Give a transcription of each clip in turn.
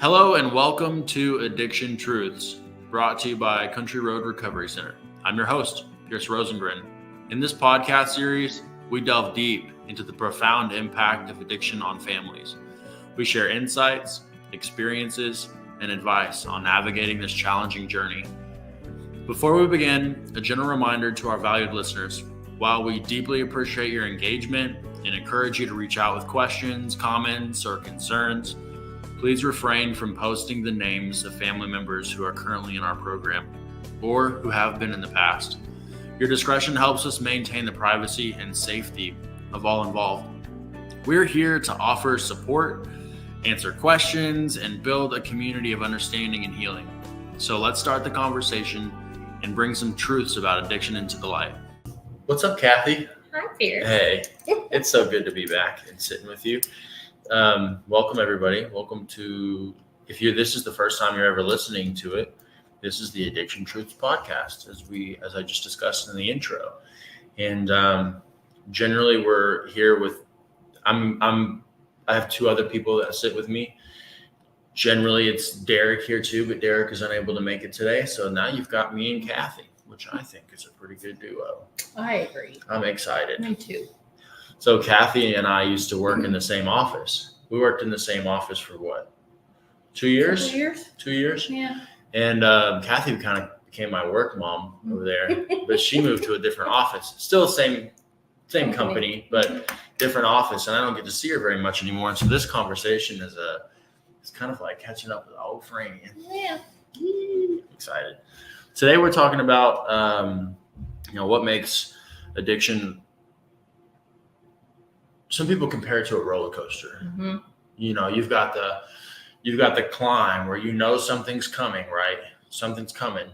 Hello and welcome to Addiction Truths, brought to you by Country Road Recovery Center. I'm your host, Pierce Rosengren. In this podcast series, we delve deep into the profound impact of addiction on families. We share insights, experiences, and advice on navigating this challenging journey. Before we begin, a general reminder to our valued listeners. While we deeply appreciate your engagement and encourage you to reach out with questions, comments, or concerns, please refrain from posting the names of family members who are currently in our program or who have been in the past. Your discretion helps us maintain the privacy and safety of all involved. We're here to offer support, answer questions, and build a community of understanding and healing. So let's start the conversation and bring some truths about addiction into the light. What's up, Cathy? Hi, Pierce. Hey, it's so good to be back and sitting with you. Welcome, everybody. Welcome to, this is the first time you're ever listening to it, this is the Addiction Truths podcast, as I just discussed in the intro. And generally, we're here with, I have two other people that sit with me. Generally, it's Derek here too, but Derek is unable to make it today. So now you've got me and Cathy, which I think is a pretty good duo. I agree. I'm excited. Me too. So Cathy and I used to work in the same office. We worked in the same office for what? 2 years? 2 years? 2 years? Yeah. And Cathy kind of became my work mom over there, but she moved to a different office. Still same company, but different office. And I don't get to see her very much anymore. And so this conversation is kind of like catching up with an old friend. Yeah. Excited. Today we're talking about what makes addiction. Some people compare it to a roller coaster. Mm-hmm. You've got the climb where something's coming, right? Something's coming.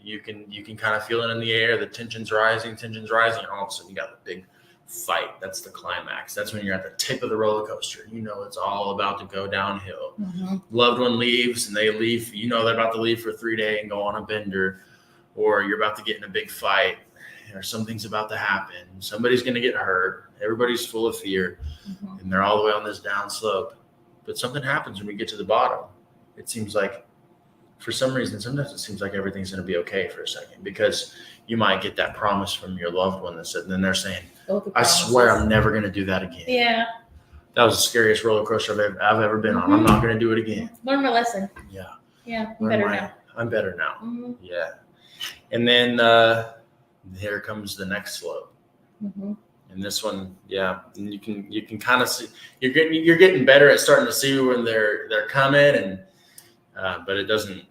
You can kind of feel it in the air. The tension's rising, and all of a sudden you got the big fight. That's the climax. That's when you're at the tip of the roller coaster. It's all about to go downhill. Mm-hmm. Loved one leaves and they leave. They're about to leave for 3 days and go on a bender, or you're about to get in a big fight, or something's about to happen. Somebody's going to get hurt. Everybody's full of fear, and they're all the way on this down slope. But something happens when we get to the bottom. It seems like, for some reason, sometimes it seems like everything's going to be okay for a second, because you might get that promise from your loved one and then they're saying, I swear I'm never going to do that again. Yeah. That was the scariest roller coaster I've ever been on. I'm not going to do it again. Learn my lesson. Yeah. Yeah. I'm better now. Mm-hmm. Yeah. And then here comes the next slope. Mm-hmm. And this one, yeah, and you can kind of see you're getting better at starting to see when they're coming, and but it doesn't.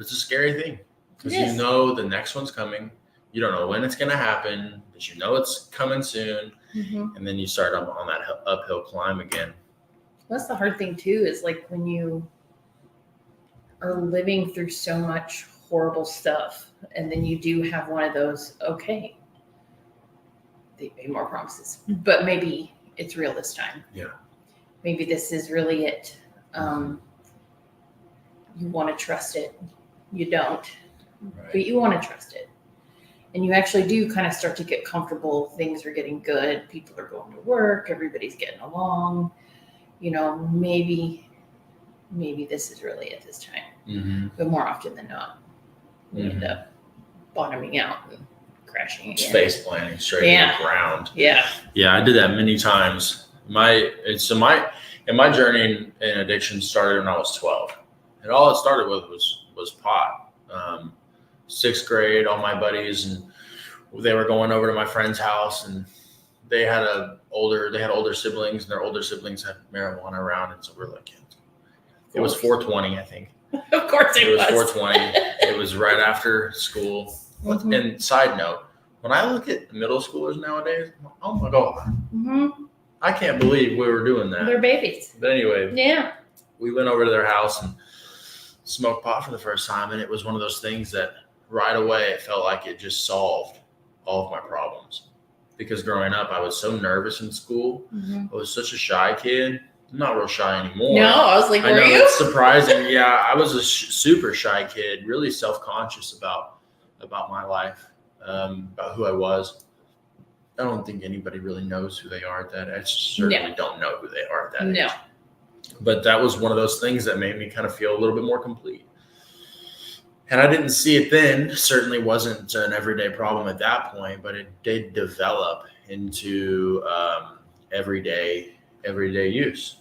It's a scary thing, because the next one's coming. You don't know when it's going to happen, but it's coming soon, and then you start on that uphill climb again. That's the hard thing too, is like when you are living through so much horrible stuff, and then you do have one of those, okay, they made more promises, but maybe it's real this time. Yeah. Maybe this is really it. You want to trust it. You don't, Right. but you want to trust it. And you actually do kind of start to get comfortable. Things are getting good. People are going to work. Everybody's getting along. Maybe this is really it this time. Mm-hmm. But more often than not, we end up bottoming out and crashing again. Face planting straight to the ground. Yeah. Yeah, I did that many times. My journey in addiction started when I was 12, and all it started with was pot. 6th grade, all my buddies, and they were going over to my friend's house, and they had older siblings, and their older siblings had marijuana around, and so we're like, it was 420, I think. Of course it was. 420. It was right after school. Mm-hmm. And side note, when I look at middle schoolers nowadays, oh my God, I can't believe we were doing that. They're babies. But anyway, Yeah. we went over to their house and smoked pot for the first time. And it was one of those things that right away, it felt like it just solved all of my problems. Because growing up, I was so nervous in school. I was such a shy kid. I'm not real shy anymore. No, I was like, I know, were you? it's surprising. Yeah, I was a super shy kid, really self-conscious about my life, about who I was. I don't think anybody really knows who they are at that age. I certainly don't know who they are at that age. But that was one of those things that made me kind of feel a little bit more complete. And I didn't see it then. Certainly wasn't an everyday problem at that point, but it did develop into everyday use.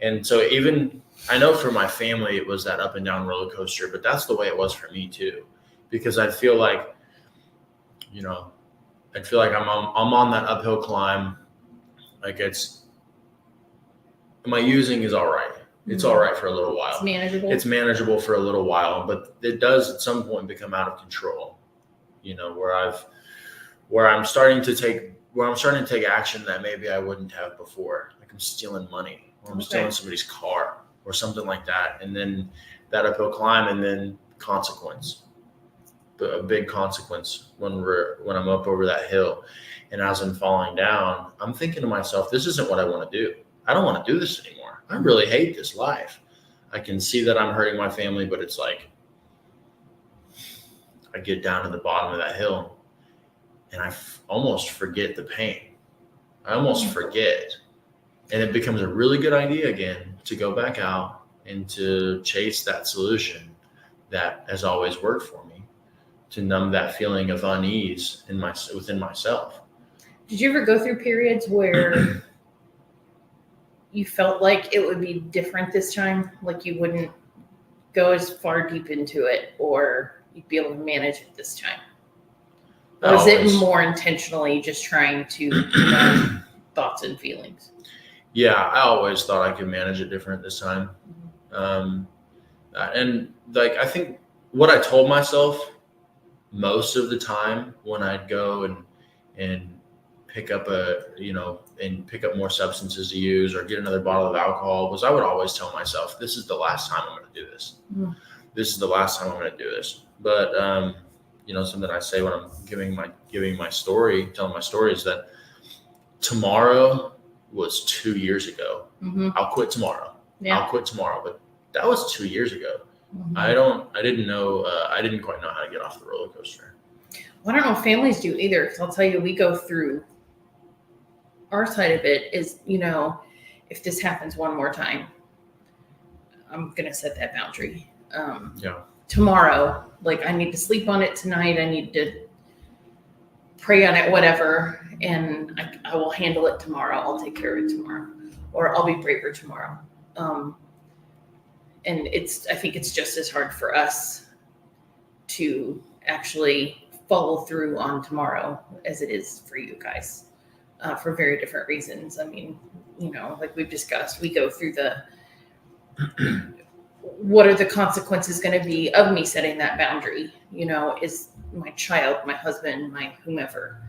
And so even I know for my family it was that up and down roller coaster, but that's the way it was for me too, because I feel like I'm on that uphill climb. Like my using is all right. It's all right for a little while. It's manageable for a little while, but it does at some point become out of control. Where I'm starting to take action that maybe I wouldn't have before. Like I'm stealing money, or I'm stealing somebody's car, or something like that, and then that uphill climb, and then consequence, a big consequence when I'm up over that hill, and as I'm falling down, I'm thinking to myself, this isn't what I want to do. I don't want to do this anymore. I really hate this life. I can see that I'm hurting my family, but it's like I get down to the bottom of that hill and I almost forget the pain. I almost forget. And it becomes a really good idea again to go back out and to chase that solution that has always worked for me, to numb that feeling of unease within myself. Did you ever go through periods where you felt like it would be different this time? Like you wouldn't go as far deep into it, or you'd be able to manage it this time? Or is it more intentionally just trying to numb thoughts and feelings? Yeah, I always thought I could manage it different this time. And like, I think what I told myself most of the time when I'd go and pick up pick up more substances to use or get another bottle of alcohol was I would always tell myself, this is the last time I'm going to do this. This is the last time I'm going to do this. But, something I say when I'm telling my story is that tomorrow was 2 years ago. I'll quit tomorrow. Yeah. I'll quit tomorrow. But that was 2 years ago. I didn't quite know how to get off the roller coaster. Well, I don't know if families do either, because I'll tell you, we go through our side of it is, if this happens one more time, I'm going to set that boundary. Tomorrow, like I need to sleep on it tonight. I need to pray on it, whatever. And I will handle it tomorrow. I'll take care of it tomorrow, or I'll be braver tomorrow. And I think it's just as hard for us to actually follow through on tomorrow as it is for you guys, for very different reasons. I mean, like we've discussed, we go through what are the consequences going to be of me setting that boundary? Is my child, my husband, my whomever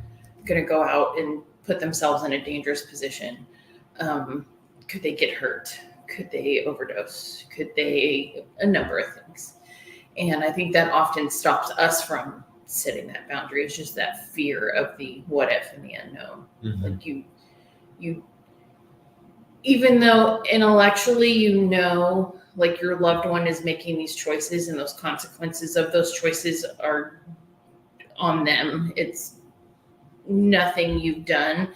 going to go out and put themselves in a dangerous position? Could they get hurt? Could they overdose? A number of things. And I think that often stops us from setting that boundary. It's just that fear of the what if and the unknown. Like you, even though intellectually, like your loved one is making these choices and those consequences of those choices are on them. It's nothing you've done.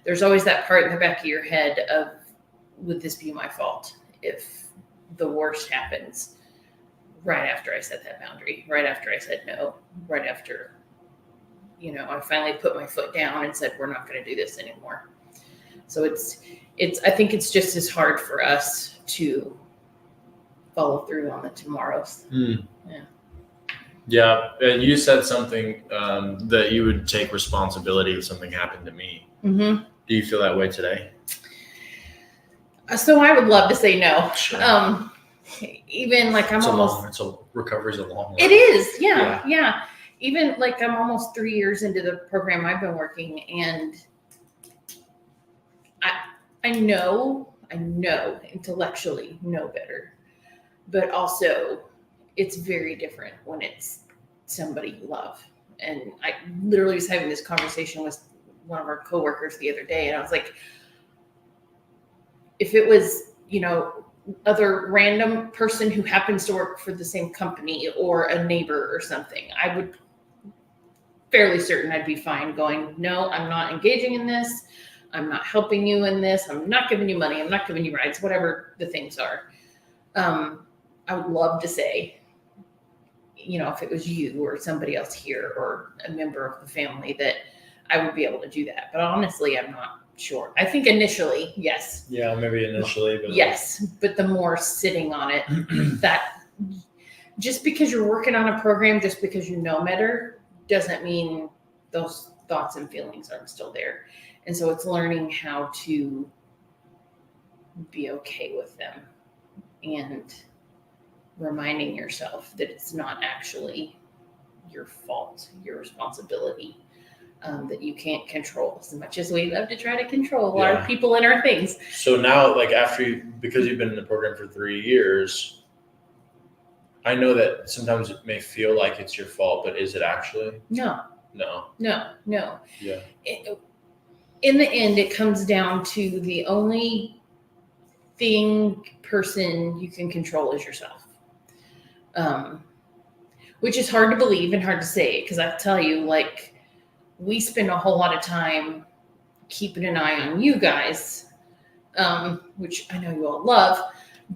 There's always that part in the back of your head of, would this be my fault if the worst happens right after I set that boundary, right after I said no, right after, I finally put my foot down and said, we're not going to do this anymore. So I think it's just as hard for us to follow through on the tomorrows. Yeah. And you said something that you would take responsibility if something happened to me. Do you feel that way today? So I would love to say no. Sure. Even like recovery's a long road. It is. Yeah. Even like I'm almost 3 years into the program I've been working, and I know intellectually know better, but also it's very different when it's somebody you love. And I literally was having this conversation with one of our coworkers the other day, and I was like, if it was, other random person who happens to work for the same company or a neighbor or something, I would fairly certain I'd be fine going, no, I'm not engaging in this. I'm not helping you in this. I'm not giving you money. I'm not giving you rides, whatever the things are. I would love to say, if it was you or somebody else here or a member of the family, that I would be able to do that. But honestly, I'm not sure. I think initially, yes. Yeah, maybe initially. But yes, but the more sitting on it, that just because you're working on a program, just because you know better, doesn't mean those thoughts and feelings aren't still there. And so it's learning how to be okay with them and reminding yourself that it's not actually your fault, your responsibility, that you can't control, as much as we love to try to control our people and our things. So now, like because you've been in the program for 3 years, I know that sometimes it may feel like it's your fault, but is it actually? No. Yeah. In the end, it comes down to the only person you can control is yourself. Which is hard to believe and hard to say, because I tell you, like, we spend a whole lot of time keeping an eye on you guys, which I know you all love,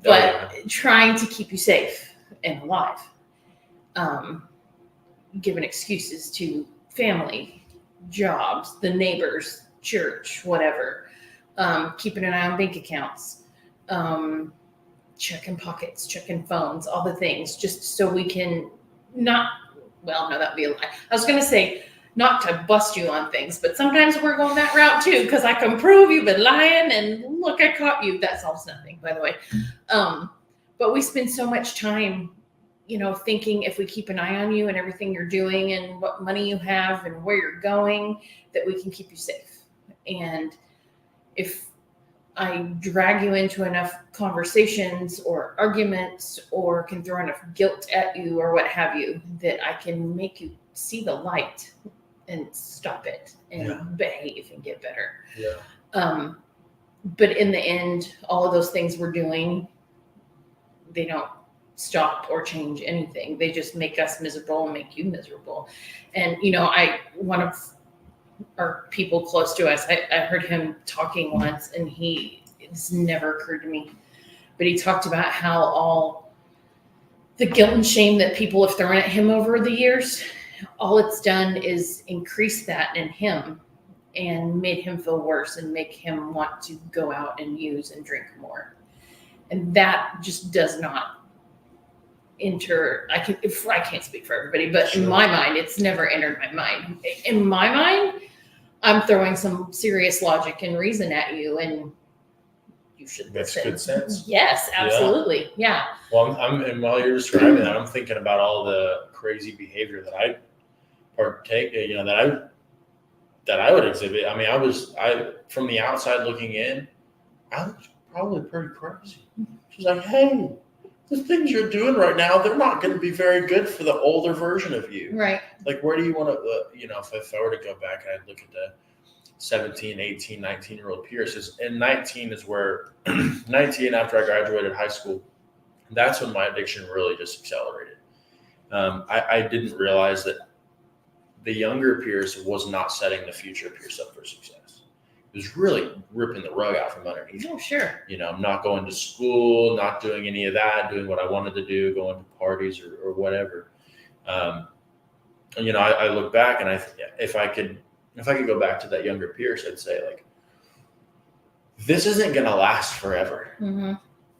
but trying to keep you safe and alive. Giving excuses to family, jobs, the neighbors, church, whatever. Keeping an eye on bank accounts. Checking pockets, checking phones, all the things, just so we can that'd be a lie. I was going to say not to bust you on things, but sometimes we're going that route too, because I can prove you've been lying and look, I caught you. That solves nothing, by the way. But we spend so much time, thinking if we keep an eye on you and everything you're doing and what money you have and where you're going, that we can keep you safe. And if I drag you into enough conversations or arguments or can throw enough guilt at you or what have you, that I can make you see the light and stop it and behave and get better. Yeah. But in the end, all of those things we're doing, they don't stop or change anything. They just make us miserable and make you miserable. And, one of our people close to us, I heard him talking once, and it's never occurred to me, but he talked about how all the guilt and shame that people have thrown at him over the years, all it's done is increase that in him and made him feel worse and make him want to go out and use and drink more. And that just does not enter. I can't speak for everybody, but in my mind, it's never entered my mind. In my mind, I'm throwing some serious logic and reason at you, and you should listen. Makes good sense. Yes, absolutely. Yeah. Well, and while you're describing that, I'm thinking about all the crazy behavior that I partake, that I would exhibit. I mean, I from the outside looking in, I was probably pretty crazy. She's like, hey, the things you're doing right now, they're not going to be very good for the older version of you. Right. Like, where do you want to, if I were to go back and I'd look at the 17, 18, 19-year-old Pierce, and 19 is where, 19 after I graduated high school, that's when my addiction really just accelerated. I didn't realize that the younger Pierce was not setting the future Pierce up for success. It was really ripping the rug out from underneath. Oh, sure. I'm not going to school, not doing any of that, doing what I wanted to do, going to parties or whatever. I look back and if I could go back to that younger Pierce, I'd say, like, this isn't going to last forever. Mm-hmm.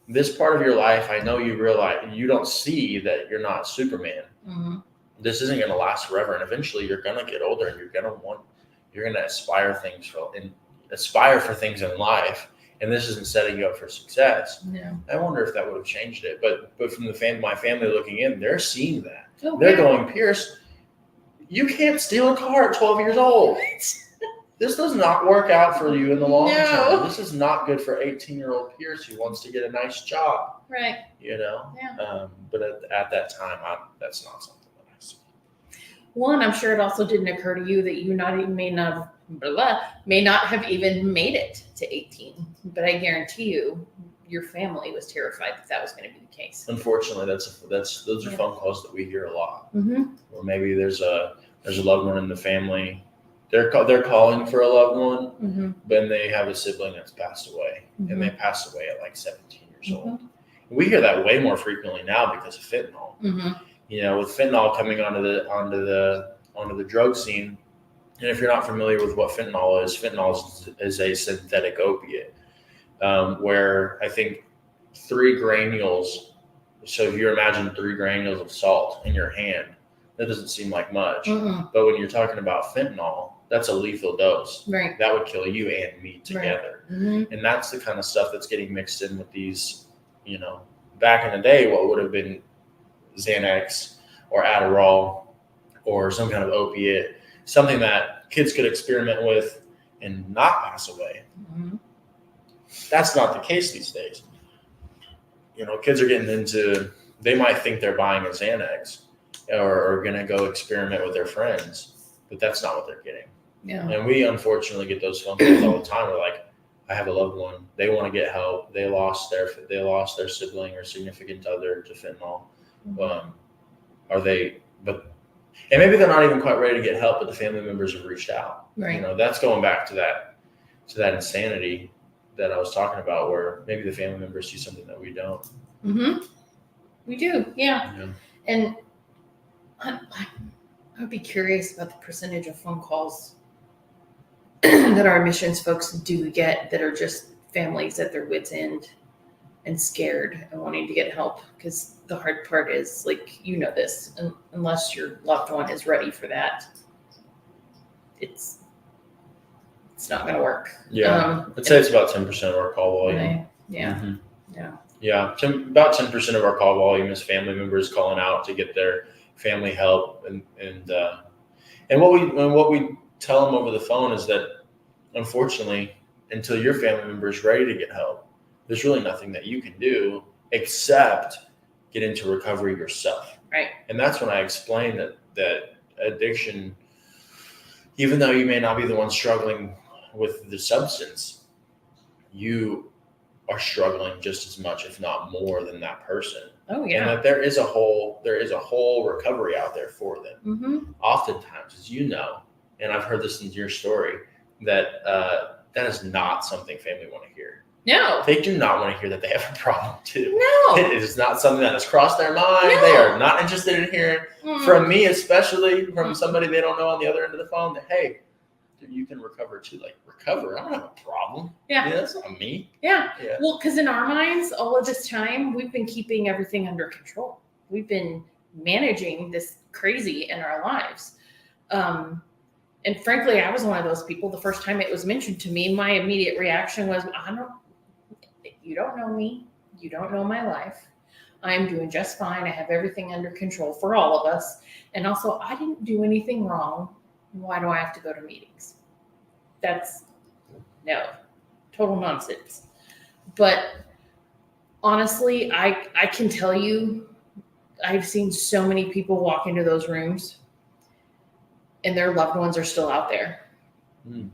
This part of your life, I know you realize, you don't see that you're not Superman. Mm-hmm. This isn't going to last forever. And eventually you're going to get older and you're going to aspire for things in life. And this isn't setting you up for success. No. I wonder if that would have changed it. But from my family looking in, they're seeing that. Oh, they're going, Pierce, you can't steal a car at 12 years old. This does not work out for you in the long term. This is not good for 18-year-old Pierce who wants to get a nice job. Right. Yeah. But at that time, that's not something that I see. One, I'm sure it also didn't occur to you that you may not have even made it to 18. But I guarantee you, your family was terrified that was going to be the case. Unfortunately, those are phone calls that we hear a lot. Mm-hmm. Or maybe there's a loved one in the family they're calling for a loved one, Mm-hmm. then they have a sibling that's passed away, Mm-hmm. and they passed away at like 17 years Mm-hmm. old. We hear that way more frequently now because of fentanyl. Mm-hmm. You know, with fentanyl coming onto the drug scene, and if you're not familiar with what fentanyl is a synthetic opiate, where I think 3 granules. So if you imagine 3 granules of salt in your hand, that doesn't seem like much. Mm-hmm. But when you're talking about fentanyl, that's a lethal dose. Right. That would kill you and me together. Right. Mm-hmm. And that's the kind of stuff that's getting mixed in with these, you know, back in the day, what would have been Xanax or Adderall or some kind of opiate, something that kids could experiment with and not pass away. Mm-hmm. That's not the case these days. You know, kids are getting into, they might think they're buying a Xanax or going to go experiment with their friends, but that's not what they're getting. Yeah. And we unfortunately get those phone calls all the time. We're like, I have a loved one. They want to get help. They lost their sibling or significant other to fentanyl. And maybe they're not even quite ready to get help, but the family members have reached out. Right. You know, that's going back to that insanity that I was talking about, where maybe the family members see something that we don't. Mm-hmm. We do, yeah. Yeah. And I would be curious about the percentage of phone calls that our admissions folks do get that are just families at their wits' end and scared and wanting to get help. Because the hard part is, like, you know this, unless your loved one is ready for that, it's not going to work. Yeah, I'd say it's about 10% of our call volume. Yeah. Mm-hmm. Yeah. Yeah, about 10% of our call volume is family members calling out to get their family help, and what we tell them over the phone is that, unfortunately, until your family member is ready to get help, there's really nothing that you can do except get into recovery yourself. Right. And that's when I explain that addiction, even though you may not be the one struggling with the substance, you are struggling just as much, if not more, than that person. Oh yeah. And that there is a whole recovery out there for them. Mm-hmm. Oftentimes, as you know, and I've heard this in your story, that that is not something family want to hear. No. They do not want to hear that they have a problem too. No. It is not something that has crossed their mind. No. They are not interested in hearing from me, especially from Mm. somebody they don't know on the other end of the phone, that, hey, you can recover too. Like, recover? I don't have a problem. Yeah. That's not me. Yeah. Yeah. Well, because in our minds, all of this time, we've been keeping everything under control. We've been managing this crazy in our lives. And frankly, I was one of those people. The first time it was mentioned to me, my immediate reaction was, you don't know me. You don't know my life. I'm doing just fine. I have everything under control for all of us. And also, I didn't do anything wrong. Why do I have to go to meetings? That's total nonsense. But honestly, I can tell you, I've seen so many people walk into those rooms and their loved ones are still out there. Mm.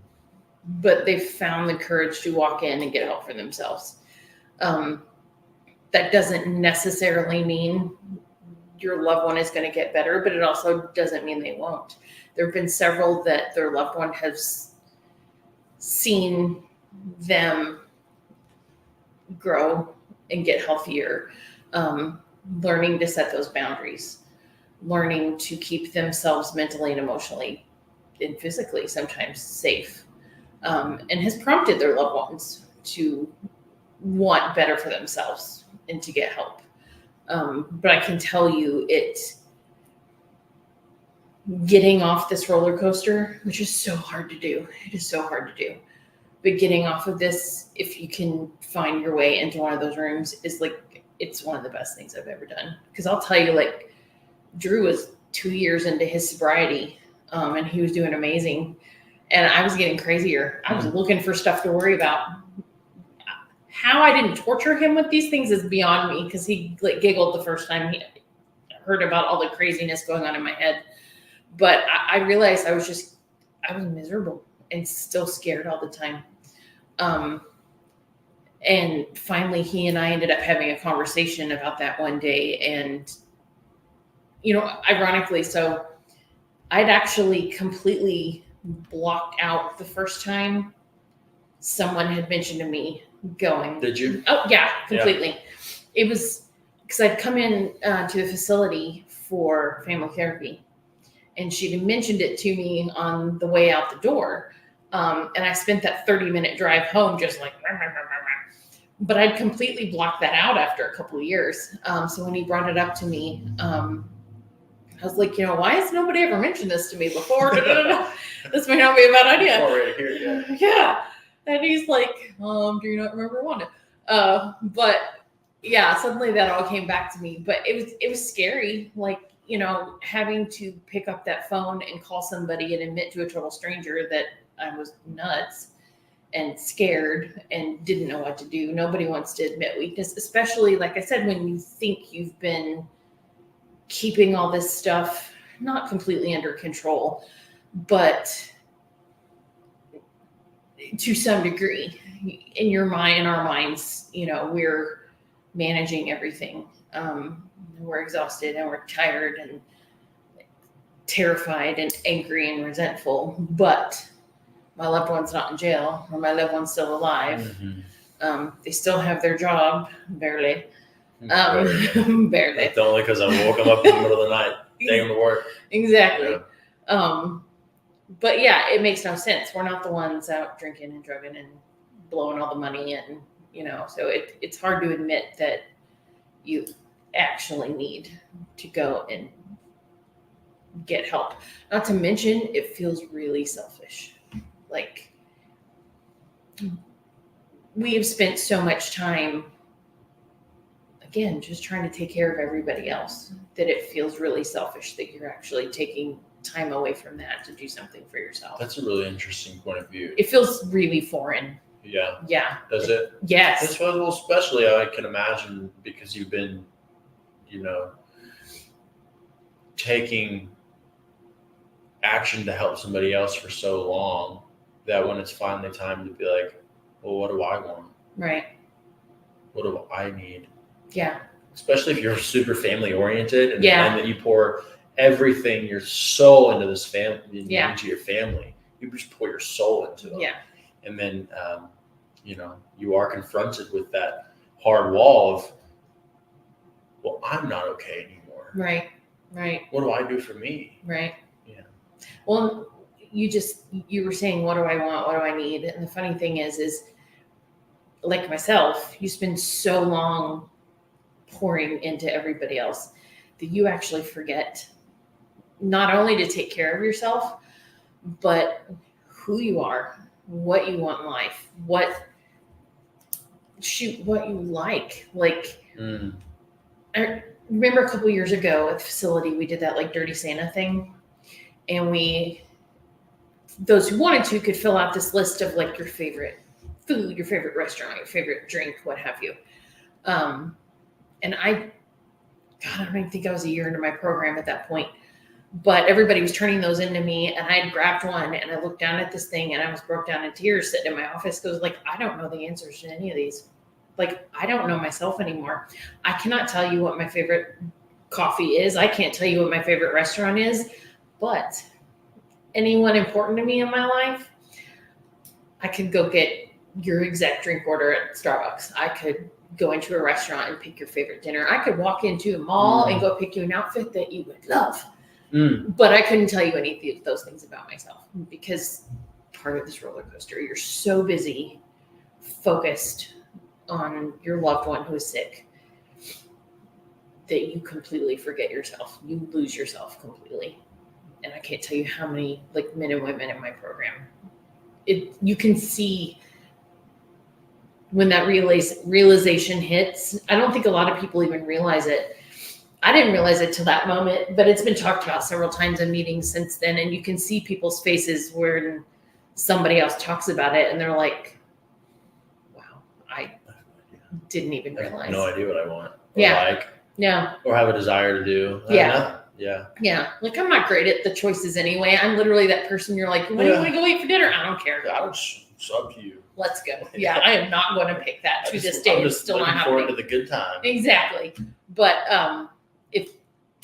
But they've found the courage to walk in and get help for themselves. That doesn't necessarily mean your loved one is going to get better, but it also doesn't mean they won't. There have been several that their loved one has seen them grow and get healthier, learning to set those boundaries, learning to keep themselves mentally and emotionally and physically sometimes safe, and has prompted their loved ones to want better for themselves and to get help. But I can tell you, getting off this roller coaster, which is so hard to do. It is so hard to do. But getting off of this, if you can find your way into one of those rooms, is like, it's one of the best things I've ever done. Because I'll tell you, like, Drew was 2 years into his sobriety, and he was doing amazing. And I was getting crazier. I was looking for stuff to worry about. How I didn't torture him with these things is beyond me, because he giggled the first time he heard about all the craziness going on in my head. But I realized I was miserable and still scared all the time. And finally, he and I ended up having a conversation about that one day. And, ironically, so I'd actually completely blocked out the first time someone had mentioned to me going. Did you? Oh, yeah, completely. Yeah. It was because I'd come in to the facility for family therapy, and she'd mentioned it to me on the way out the door. And I spent that 30-minute drive home just like, but I'd completely blocked that out after a couple of years. So when he brought it up to me, I was like, why has nobody ever mentioned this to me before? This may not be a bad idea. Already here, yeah. Yeah. And he's like, do you not remember wanting? But yeah, suddenly that all came back to me. But it was scary, like, having to pick up that phone and call somebody and admit to a total stranger that I was nuts and scared and didn't know what to do. Nobody wants to admit weakness, especially, like I said, when you think you've been keeping all this stuff not completely under control, but to some degree. In our minds, we're managing everything. We're exhausted and we're tired and terrified and angry and resentful, but my loved one's not in jail, or my loved one's still alive. Mm-hmm. They still have their job, barely. Barely. It's only because I woke them up in the middle of the night, taking them to work. Exactly. Yeah. But yeah, it makes no sense. We're not the ones out drinking and drugging and blowing all the money in, so it's hard to admit that you actually need to go and get help. Not to mention, it feels really selfish. Like, we have spent so much time, again, just trying to take care of everybody else, that it feels really selfish that you're actually taking time away from that to do something for yourself. That's a really interesting point of view. It feels really foreign. Yeah. Yeah. Does it? Yes. This was, well, especially I can imagine because you've been, taking action to help somebody else for so long that when it's finally time to be like, well, what do I want? Right. What do I need? Yeah. Especially if you're super family oriented and that you pour everything, your soul into this family, into your family. You just pour your soul into them. Yeah. And then, you are confronted with that hard wall of, well, I'm not okay anymore. Right. Right. What do I do for me? Right. Yeah. Well, you were saying, what do I want? What do I need? And the funny thing is like myself, you spend so long pouring into everybody else that you actually forget not only to take care of yourself, but who you are, what you want in life, what you like. Like, I remember a couple years ago at the facility, we did that like Dirty Santa thing. And those who wanted to could fill out this list of like your favorite food, your favorite restaurant, your favorite drink, what have you. And I don't even think I was a year into my program at that point, but everybody was turning those into me, and I had grabbed one and I looked down at this thing and I was broke down in tears sitting in my office. Goes like, I don't know the answers to any of these. Like, I don't know myself anymore. I cannot tell you what my favorite coffee is. I can't tell you what my favorite restaurant is, but anyone important to me in my life, I could go get your exact drink order at Starbucks. I could go into a restaurant and pick your favorite dinner. I could walk into a mall and go pick you an outfit that you would love. But I couldn't tell you any of those things about myself, because part of this roller coaster, you're so busy, focused on your loved one who is sick, that you completely forget yourself. You lose yourself completely. And I can't tell you how many like men and women in my program, you can see when that realization hits. I don't think a lot of people even realize it. I didn't realize it till that moment, but it's been talked about several times in meetings since then. And you can see people's faces when somebody else talks about it and they're like, wow, I didn't even realize. I have no idea what I want. Or have a desire to do. Yeah. Like, I'm not great at the choices anyway. I'm literally that person you're like, when do you want to go eat for dinner? I don't care. It's up to you. Let's go. Yeah, I am not going to pick that. This day. I'm just still looking forward to the good time. Exactly. But if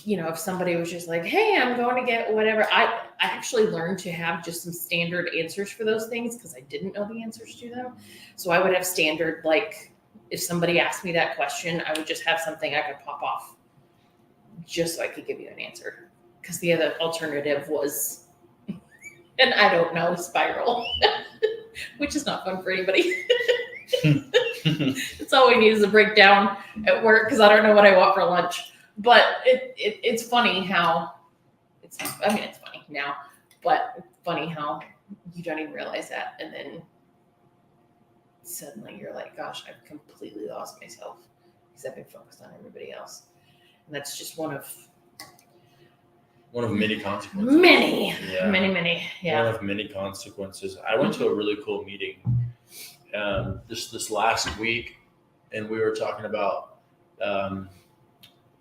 if somebody was just like, hey, I'm going to get whatever, I actually learned to have just some standard answers for those things because I didn't know the answers to them. So I would have standard, like, if somebody asked me that question, I would just have something I could pop off just so I could give you an answer. Because the other alternative was, and I don't know, spiral, which is not fun for anybody. It's all we need is a breakdown at work because I don't know what I want for lunch. But it's funny how it's funny now, but it's funny how you don't even realize that. And then suddenly you're like, gosh, I've completely lost myself because I've been focused on everybody else. And that's just one of many consequences. Many. Yeah. One of many consequences. I went to a really cool meeting this last week, and we were talking about,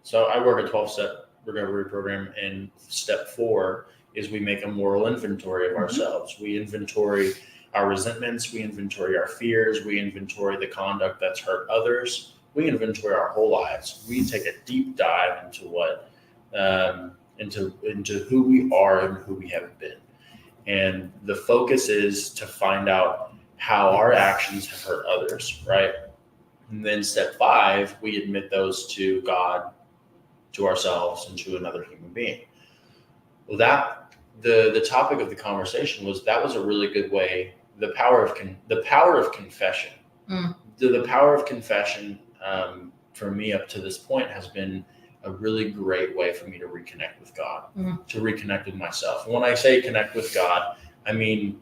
so I work a 12-step recovery program, and step 4 is we make a moral inventory of ourselves. We inventory our resentments, we inventory our fears, we inventory the conduct that's hurt others, we inventory our whole lives. We take a deep dive into what into who we are and who we haven't been. And the focus is to find out how our actions have hurt others, right? And then step 5, we admit those to God, to ourselves, and to another human being. Well, that the topic of the conversation was a really good way. The power of confession. The power of confession for me up to this point has been a really great way for me to reconnect with God, to reconnect with myself. And when I say connect with God, I mean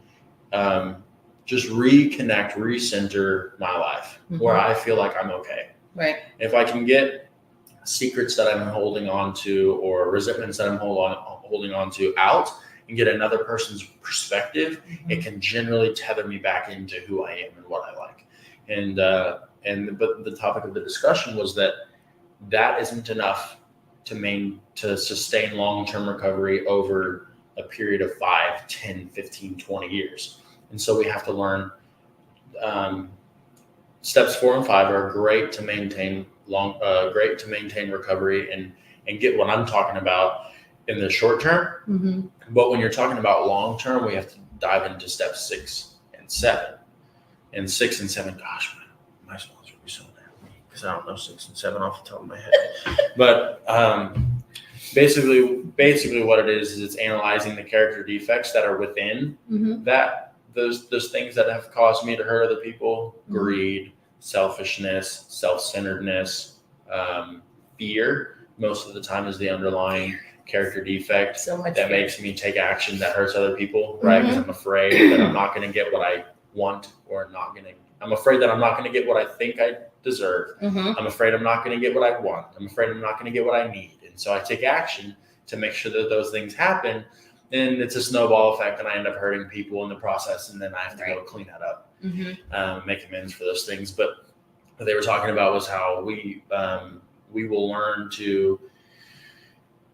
just reconnect, recenter my life where I feel like I'm okay. Right. If I can get secrets that I'm holding on to or resentments that I'm holding on to out and get another person's perspective, it can generally tether me back into who I am and what I like. But the topic of the discussion was that isn't enough to sustain long-term recovery over a period of 5, 10, 15, 20 years. And so we have to learn steps 4 and 5 are great to maintain recovery and get what I'm talking about in the short term. But when you're talking about long term, we have to dive into steps 6 and 7. And 6 and 7, gosh, my sponsor would be so mad at me because I don't know 6 and 7 off the top of my head. But basically what it is it's analyzing the character defects that are within those things that have caused me to hurt other people: greed, selfishness, self-centeredness, fear. Most of the time is the underlying character defect that makes me take action that hurts other people, right? Because I'm afraid that I'm not going to get what I want, I'm afraid that I'm not going to get what I think I deserve. I'm afraid I'm not going to get what I want. I'm afraid I'm not going to get what I need. And so I take action to make sure that those things happen. And it's a snowball effect, and I end up hurting people in the process. And then I have to go clean that up, make amends for those things. But what they were talking about was how we will learn to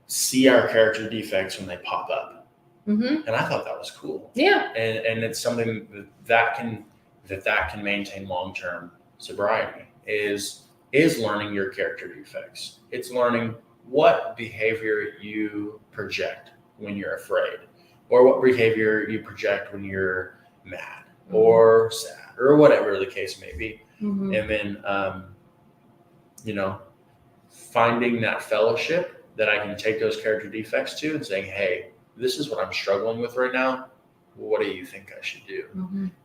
see our character defects when they pop up. And I thought that was cool. Yeah. And it's something that can maintain long-term sobriety is learning your character defects. It's learning what behavior you project when you're afraid, or what behavior you project when you're mad or sad or whatever the case may be. And then, finding that fellowship that I can take those character defects to and saying, hey, this is what I'm struggling with right now. What do you think I should do?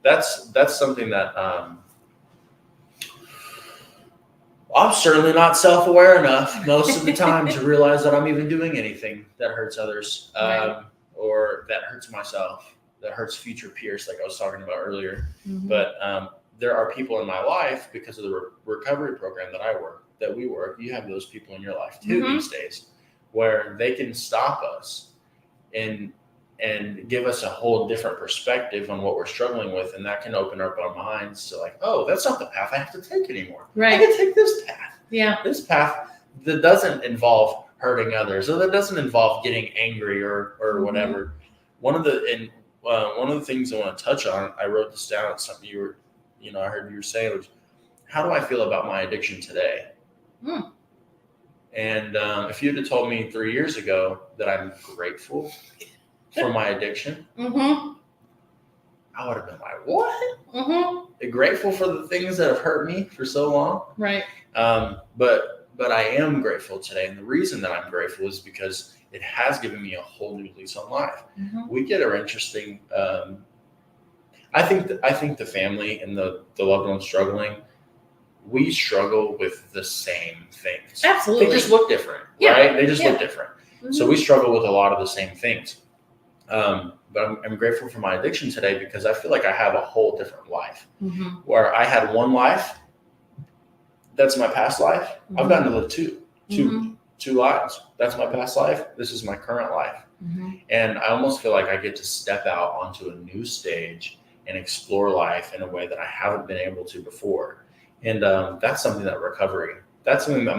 That's something that I'm certainly not self-aware enough most of the time to realize that I'm even doing anything that hurts others, or that hurts myself, that hurts future Pierce, like I was talking about earlier. But there are people in my life because of the recovery program that we work. You have those people in your life too these days, where they can stop us and give us a whole different perspective on what we're struggling with. And that can open up our minds to like, oh, that's not the path I have to take anymore. Right. I can take this path. Yeah. This path that doesn't involve hurting others, or that doesn't involve getting angry or whatever. One of the things I want to touch on, I wrote this down. It's something I heard you were saying was, how do I feel about my addiction today? And if you'd have told me 3 years ago that I'm grateful for my addiction, Mm-hmm. I would have been like, what? Mm-hmm. Grateful for the things that have hurt me for so long. Right. But I am grateful today. And the reason that I'm grateful is because it has given me a whole new lease on life. Mm-hmm. We get our interesting, I think the family and the loved ones struggling, we struggle with the same things. Absolutely. They just look different, Yeah. right? They just look different. Mm-hmm. So we struggle with a lot of the same things. But I'm grateful for my addiction today because I feel like I have a whole different life. Mm-hmm. Where I had one life, that's my past life. Mm-hmm. I've gotten to live two Mm-hmm. lives. That's my past life. This is my current life. Mm-hmm. And I almost feel like I get to step out onto a new stage and explore life in a way that I haven't been able to before. And that's something that recovery, that's something that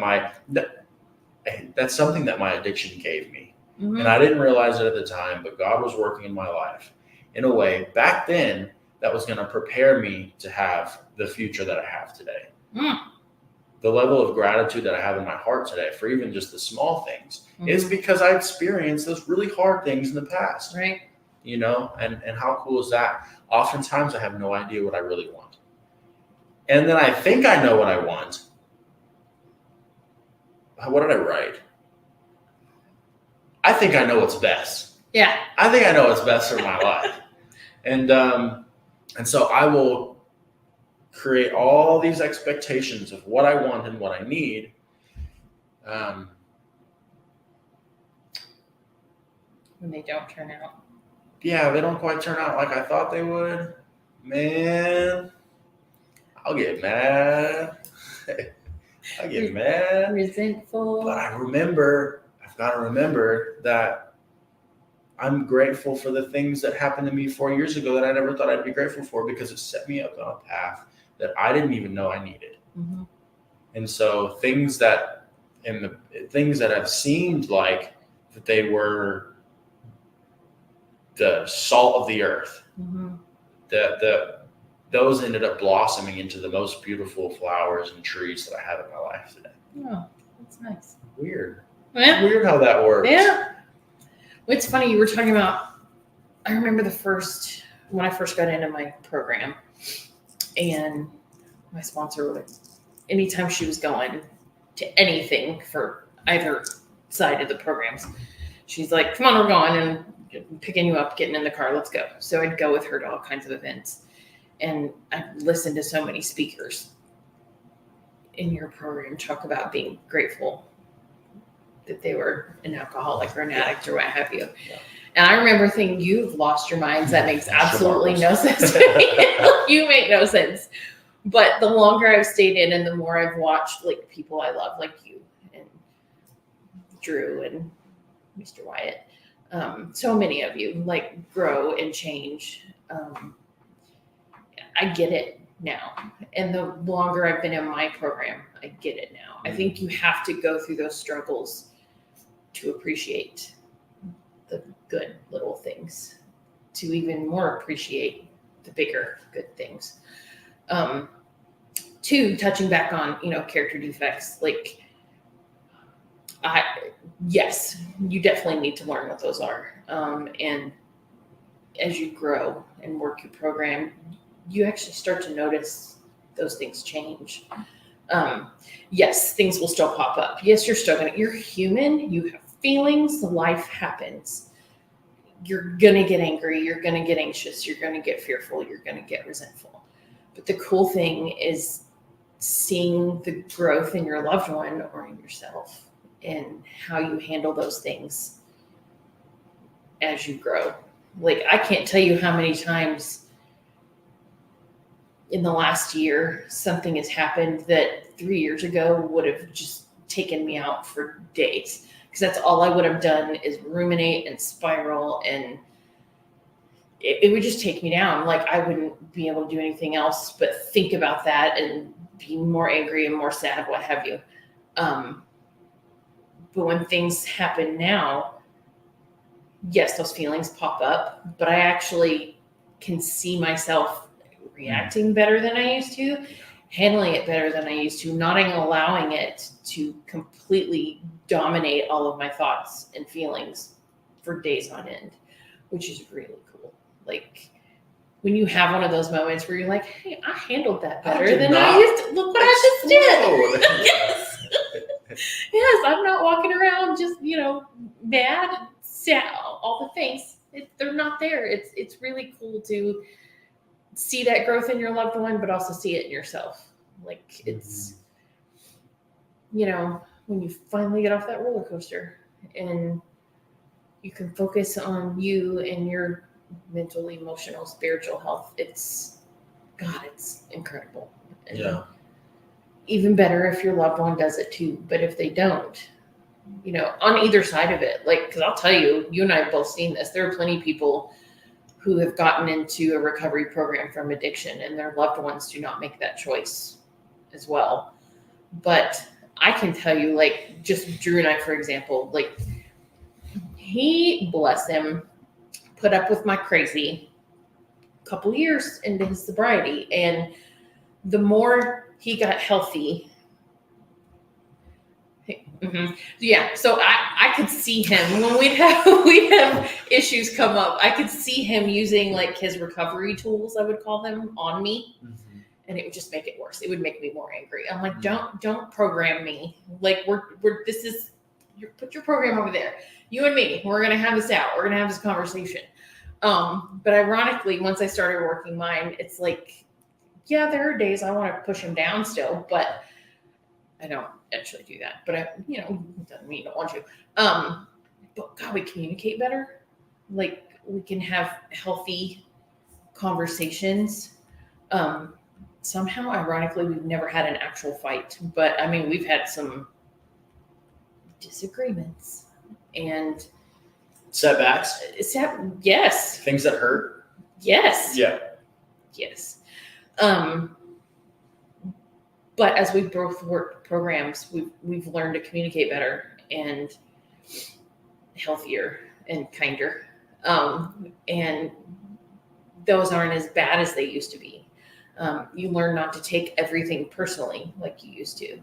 my addiction gave me. Mm-hmm. And I didn't realize it at the time, but God was working in my life in a way back then that was going to prepare me to have the future that I have today. Mm. The level of gratitude that I have in my heart today for even just the small things Mm-hmm. is because I experienced those really hard things in the past. Right. You know, and how cool is that? Oftentimes I have no idea what I really want. And then I think I know what I want. What did I write? I think I know what's best. Yeah. I think I know what's best for my life. And so I will create all these expectations of what I want and what I need. When they don't turn out. Yeah, they don't quite turn out like I thought they would. Man, I'll get mad. I get mad. Resentful. But I've got to remember that I'm grateful for the things that happened to me 4 years ago that I never thought I'd be grateful for because it set me up on a path that I didn't even know I needed. Mm-hmm. And so things that have seemed like that they were the salt of the earth, Mm-hmm. those ended up blossoming into the most beautiful flowers and trees that I have in my life today. Oh, that's nice. Weird. Yeah. Weird how that works. Yeah. Well, it's funny, you were talking about, I remember when I first got into my program, and my sponsor would, anytime she was going to anything for either side of the programs, she's like, come on, we're going, and picking you up, getting in the car, let's go. So I'd go with her to all kinds of events. And I'd listen to so many speakers in your program talk about being grateful that they were an alcoholic or an addict or what have you. Yeah. And I remember thinking, you've lost your minds. That makes absolutely no sense to me. You make no sense. But the longer I've stayed in and the more I've watched like people I love, like you and Drew and Mr. Wyatt, so many of you like grow and change. I get it now. And the longer I've been in my program, I get it now. I think you have to go through those struggles to appreciate the good little things, to even more appreciate the bigger good things. Two, touching back on, character defects, like yes, you definitely need to learn what those are. And as you grow and work your program, you actually start to notice those things change. Yes, things will still pop up. Yes, you're human, you have feelings, life happens. You're gonna get angry, you're gonna get anxious, you're gonna get fearful, you're gonna get resentful. But the cool thing is seeing the growth in your loved one or in yourself and how you handle those things as you grow. Like, I can't tell you how many times in the last year something has happened that 3 years ago would have just taken me out for days, because that's all I would have done is ruminate and spiral, and it would just take me down. Like, I wouldn't be able to do anything else but think about that and be more angry and more sad, what have you. But when things happen now, yes, those feelings pop up, but I actually can see myself reacting better than I used to. handling it better than I used to, not allowing it to completely dominate all of my thoughts and feelings for days on end, which is really cool. Like when you have one of those moments where you're like, hey, I handled that better than I used to. Look what I just did. Yes. Yes, I'm not walking around just, mad, sad, all the things. They're not there. It's really cool to see that growth in your loved one, but also see it in yourself. Like it's, when you finally get off that roller coaster and you can focus on you and your mental, emotional, spiritual health. It's incredible. And even better if your loved one does it too. But if they don't, on either side of it, like, because I'll tell you, you and I have both seen this. There are plenty of people who have gotten into a recovery program from addiction and their loved ones do not make that choice as well. But I can tell you, like, just Drew and I, for example, like, he, bless him, put up with my crazy a couple years into his sobriety. And the more he got healthy, yeah. So I could see him when we'd have issues come up. I could see him using like his recovery tools, I would call them, on me, and it would just make it worse. It would make me more angry. I'm like, don't program me. Like put your program over there. You and me, we're gonna have this out. We're gonna have this conversation. But ironically, once I started working mine, it's like, yeah, there are days I want to push him down still, but I don't actually do that. But it doesn't mean I don't want to. But God, we communicate better. Like we can have healthy conversations. Somehow, ironically, we've never had an actual fight, but I mean, we've had some disagreements and setbacks. Yes. Things that hurt. Yes. Yeah. Yes. But as we've both worked programs, we've learned to communicate better and healthier and kinder. And those aren't as bad as they used to be. You learn not to take everything personally like you used to.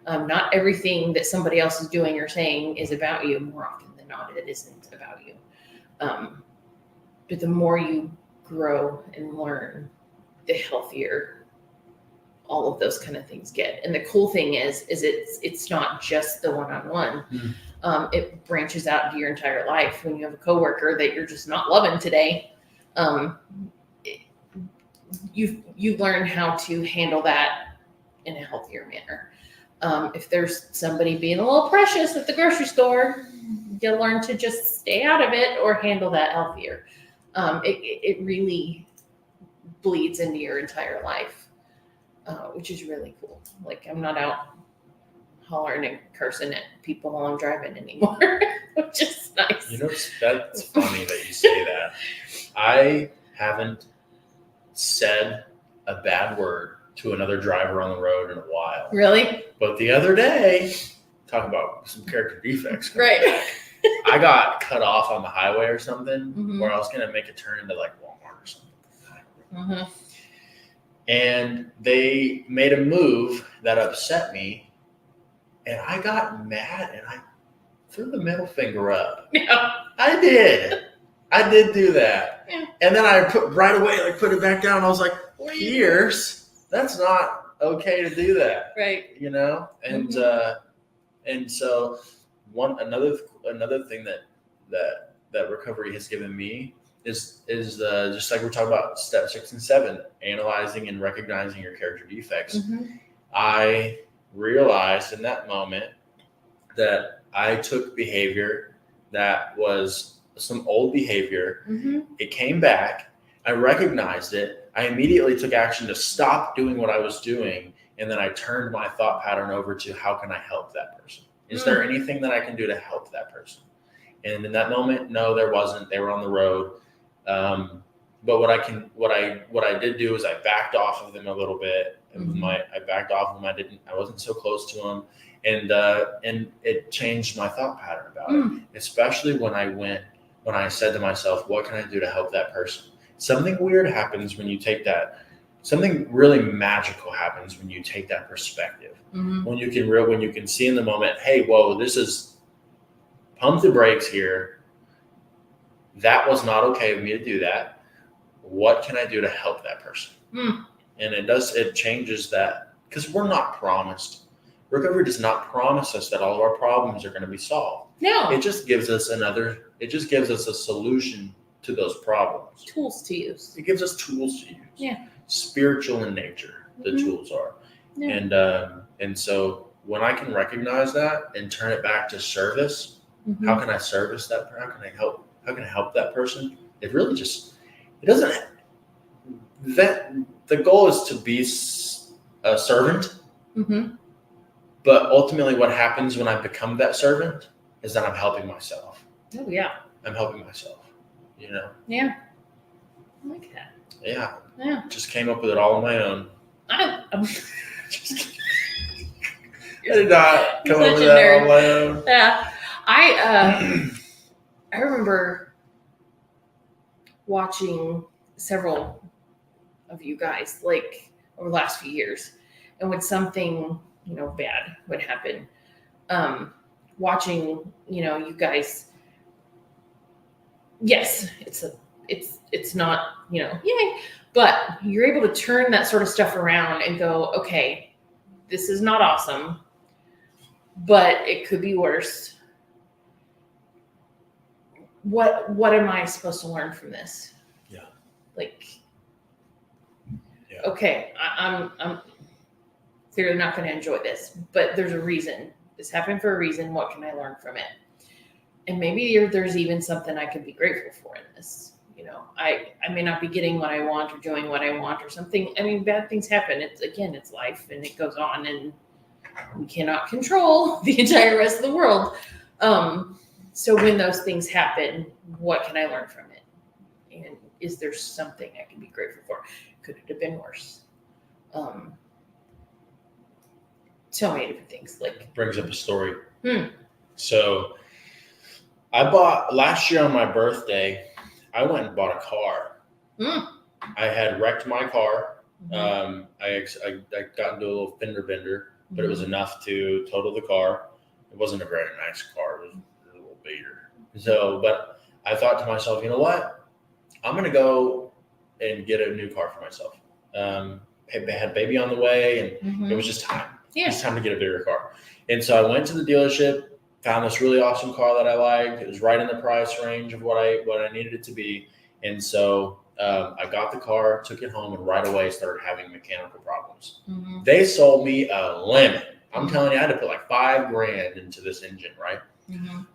Not everything that somebody else is doing or saying is about you. More often than not, it isn't about you. But the more you grow and learn, the healthier all of those kind of things get. And the cool thing is it's not just the one-on-one. It branches out into your entire life. When you have a coworker that you're just not loving today, you learn how to handle that in a healthier manner. If there's somebody being a little precious at the grocery store, you learn to just stay out of it or handle that healthier. It really bleeds into your entire life. Which is really cool. Like I'm not out hollering and cursing at people while I'm driving anymore, which is nice. That's funny that you say that. I haven't said a bad word to another driver on the road in a while. Really? But the other day, talk about some character defects. Right. I got cut off on the highway or something where I was going to make a turn into like Walmart or something. And they made a move that upset me, and I got mad, and I threw the middle finger up. Yeah. I did do that. Yeah. And then I put it back down. I was like, Pierce, that's not okay to do that. Right. And and so another thing that recovery has given me is just like we're talking about step 6 and 7, analyzing and recognizing your character defects. I realized in that moment that I took behavior that was some old behavior. It came back. I recognized it. I immediately took action to stop doing what I was doing. And then I turned my thought pattern over to how can I help that person? Is there anything that I can do to help that person? And in that moment, no, there wasn't. They were on the road. But what I did do is I backed off of them a little bit. I backed off of them. I wasn't so close to them, and it changed my thought pattern about it. Especially when I said to myself, what can I do to help that person? Something weird happens when you take that something really magical happens when you take that perspective. When you can see in the moment, hey, whoa, this is pump the brakes here. That was not okay of me to do that. What can I do to help that person? And it changes that, because we're not promised. Recovery does not promise us that all of our problems are going to be solved. No. It just gives us a solution to those problems. Tools to use. It gives us tools to use. Yeah. Spiritual in nature, the tools are. Yeah. And so when I can recognize that and turn it back to service, how can I service that? How can I help that person? It really the goal is to be a servant. But ultimately what happens when I become that servant is that I'm helping myself. Oh, yeah. I'm helping myself, Yeah. I like that. Yeah. Yeah. Just came up with it all on my own. I'm Just kidding. I did not come up with that on my own. Yeah. I remember watching several of you guys like over the last few years, and when something bad would happen, watching you guys. Yes, it's not yay, but you're able to turn that sort of stuff around and go, okay, this is not awesome, but it could be worse. What am I supposed to learn from this? Yeah. Okay, I'm clearly not going to enjoy this, but there's a reason. This happened for a reason. What can I learn from it? And maybe there's even something I could be grateful for in this. I may not be getting what I want or doing what I want or something. I mean, bad things happen. It's life, and it goes on, and we cannot control the entire rest of the world. So when those things happen, what can I learn from it? And is there something I can be grateful for? Could it have been worse? So many different things. Brings up a story. So I bought last year on my birthday, I went and bought a car. I had wrecked my car. I got into a little fender bender, but it was enough to total the car. It wasn't a very nice car. It was a little beater. So, but I thought to myself, you know what? I'm going to go and get a new car for myself. I had baby on the way, and it was just time. Yeah. It's time to get a bigger car. And so I went to the dealership, found this really awesome car that I liked. It was right in the price range of what I needed it to be. And so I got the car, took it home, and right away started having mechanical problems. They sold me a lemon. I'm telling you, I had to put like $5,000 into this engine, right?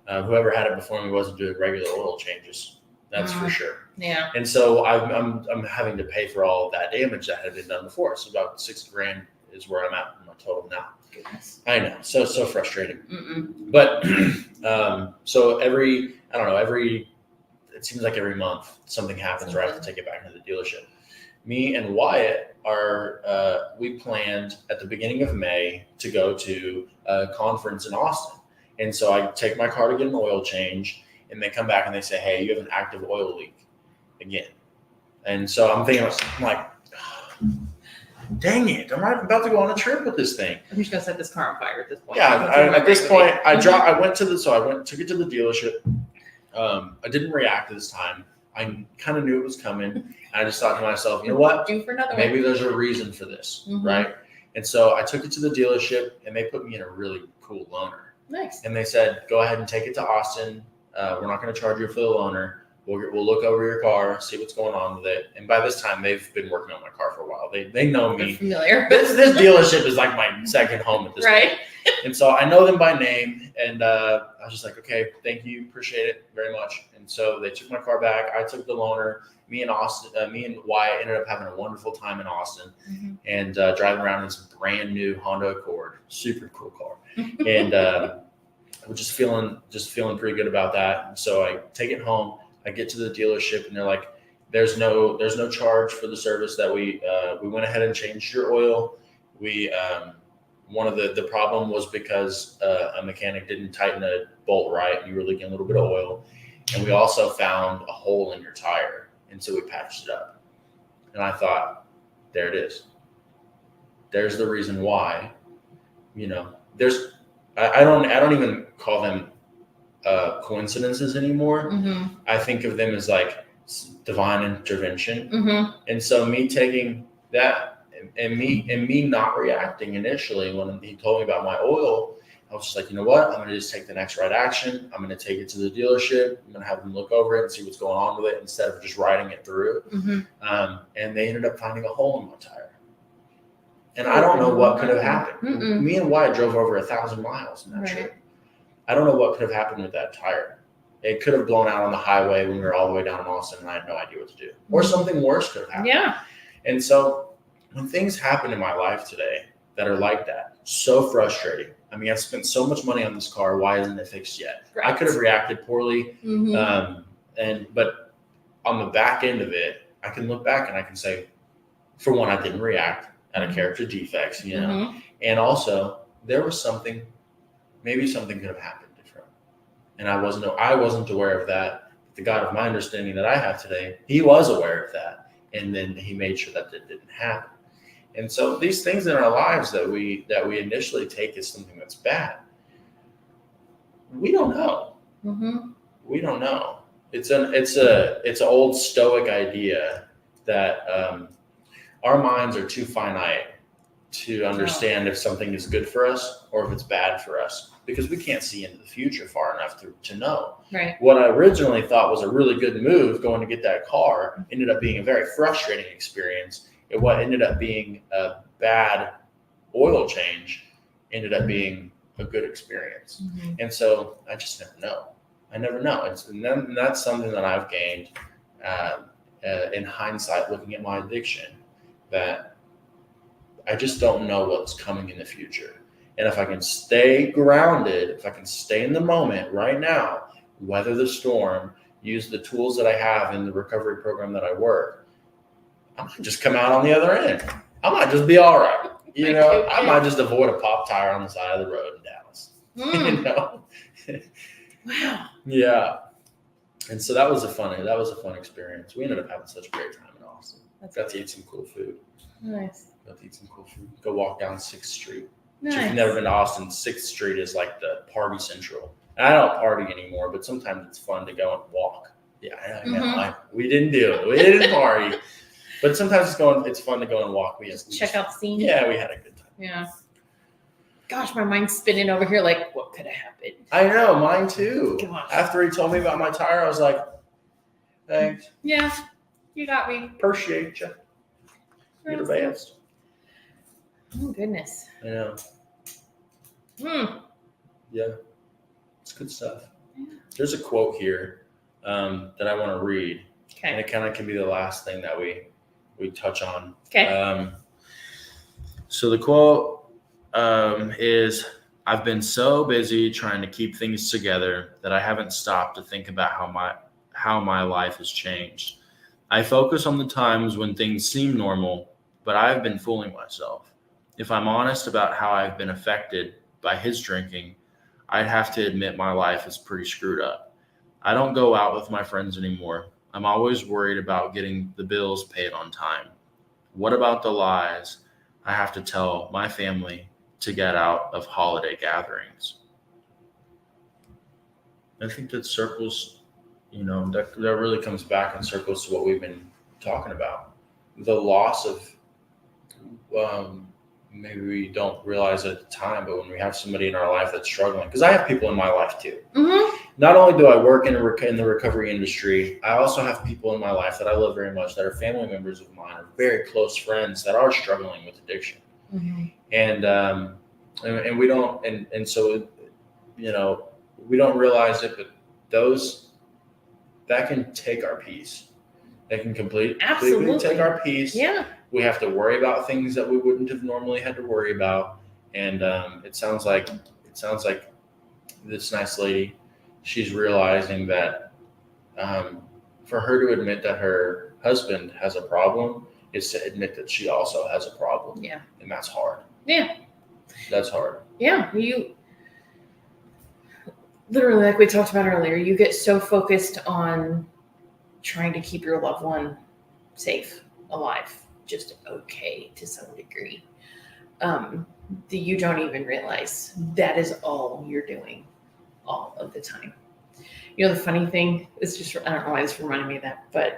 Whoever had it before me wasn't doing regular oil changes. That's for sure. Yeah. And so I'm having to pay for all of that damage that had been done before. So about $6,000 is where I'm at in my total now. Goodness. I know, so frustrating. But so it seems like every month something happens where I have to take it back to the dealership. Me and Wyatt we planned at the beginning of May to go to a conference in Austin. And so I take my car to get an oil change, and they come back and they say, hey, you have an active oil leak again. And so I'm like, dang it, I'm about to go on a trip with this thing. I'm just going to set this car on fire at this point. Yeah, at this point, I took it to the dealership. I didn't react this time. I kind of knew it was coming. I just thought to myself, you know what? Maybe there's a reason for this, right? And so I took it to the dealership, and they put me in a really cool loaner. Nice. And they said, go ahead and take it to Austin. We're not going to charge you for the loaner. We'll look over your car, see what's going on with it. And by this time, they've been working on my car for a while. They know me. They're familiar. This dealership is like my second home at this point. And so I know them by name. And I was just like, okay, thank you. Appreciate it very much. And so they took my car back. I took the loaner. Me and Wyatt ended up having a wonderful time in Austin and driving around in this brand new Honda Accord. Super cool car. And we're just feeling pretty good about that. And so I take it home. I get to the dealership, and they're like, "There's no charge for the service that we went ahead and changed your oil. We one of the problem was because a mechanic didn't tighten a bolt right, and you were leaking a little bit of oil. And we also found a hole in your tire, and so we patched it up." And I thought, there it is. There's the reason why, there's, I don't even call them coincidences anymore. I think of them as like divine intervention. And so me taking that and me not reacting initially when he told me about my oil, I was just like, you know what? I'm going to just take the next right action. I'm going to take it to the dealership. I'm going to have them look over it and see what's going on with it instead of just riding it through. And they ended up finding a hole in my tire. And I don't know what could have happened. Me and Wyatt drove over 1,000 miles in that trip. I don't know what could have happened with that tire. It could have blown out on the highway when we were all the way down in Austin, and I had no idea what to do. Or something worse could have happened. Yeah. And so when things happen in my life today that are like that, so frustrating. I mean, I've spent so much money on this car. Why isn't it fixed yet? Right. I could have reacted poorly. But on the back end of it, I can look back and I can say, for one, I didn't react out of character defects, and also there was maybe something could have happened different. And I wasn't aware of that. The God of my understanding that I have today, he was aware of that. And then he made sure that it didn't happen. And so these things in our lives that we initially take as something that's bad, we don't know. We don't know. It's an old Stoic idea that our minds are too finite to understand if something is good for us or if it's bad for us, because we can't see into the future far enough to know. Right. What I originally thought was a really good move going to get that car ended up being a very frustrating experience. And what ended up being a bad oil change ended up being a good experience. And so I just never know. I never know. And that's something that I've gained in hindsight, looking at my addiction, that I just don't know what's coming in the future. And if I can stay grounded, if I can stay in the moment right now, weather the storm, use the tools that I have in the recovery program that I work, I might just come out on the other end. I might just be all right. I might just avoid a pop tire on the side of the road in Dallas. Wow. Yeah. And so that was a fun experience. We ended up having such a great time in Austin. Got to eat some cool food. Nice. Got to eat some cool food. Go walk down 6th Street. Nice. If you've never been to Austin, 6th Street is like the party central. And I don't party anymore, but sometimes it's fun to go and walk. Yeah, we didn't do it. We didn't party. But sometimes it's fun to go and walk. Check out the scene. Yeah, we had a good time. Yeah. Gosh, my mind's spinning over here like, what could have happened? I know, mine too. Gosh. After he told me about my tire, I was like, thanks. Yeah, you got me. Appreciate you. You're the best. Oh, goodness. I know. Yeah. It's good stuff. Yeah. There's a quote here that I want to read. Okay. And it kind of can be the last thing that we touch on. Okay. So the quote is, I've been so busy trying to keep things together that I haven't stopped to think about how my life has changed. I focus on the times when things seem normal, but I've been fooling myself. If I'm honest about how I've been affected by his drinking, I'd have to admit my life is pretty screwed up. I don't go out with my friends anymore. I'm always worried about getting the bills paid on time. What about the lies I have to tell my family to get out of holiday gatherings? I think that circles, that really comes back and circles to what we've been talking about. The loss of, maybe we don't realize it at the time, but when we have somebody in our life that's struggling, because I have people in my life too. Not only do I work in the recovery industry, I also have people in my life that I love very much that are family members of mine, or very close friends that are struggling with addiction. And we don't, and so, we don't realize it, but that can take our peace. That can completely take our peace. Yeah. We have to worry about things that we wouldn't have normally had to worry about. And it sounds like this nice lady, she's realizing that for her to admit that her husband has a problem is to admit that she also has a problem. Yeah. And that's hard. Yeah. That's hard. Yeah. You literally, like we talked about earlier, you get so focused on trying to keep your loved one safe, alive, just okay to some degree. You don't even realize that is all you're doing all of the time. You know, the funny thing is just, I don't know why this reminded me of that, but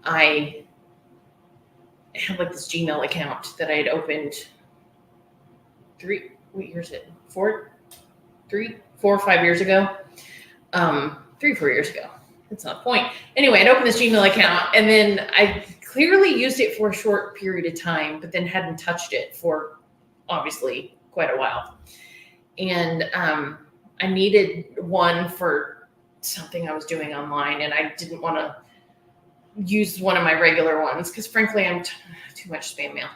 I had like this Gmail account that I had opened 4 or 5 years ago. 3 or 4 years ago. That's not the point. Anyway, I'd opened this Gmail account and then I clearly used it for a short period of time, but then hadn't touched it for obviously quite a while. And I needed one for something I was doing online, and I didn't want to use one of my regular ones because frankly, I'm too much spam mail.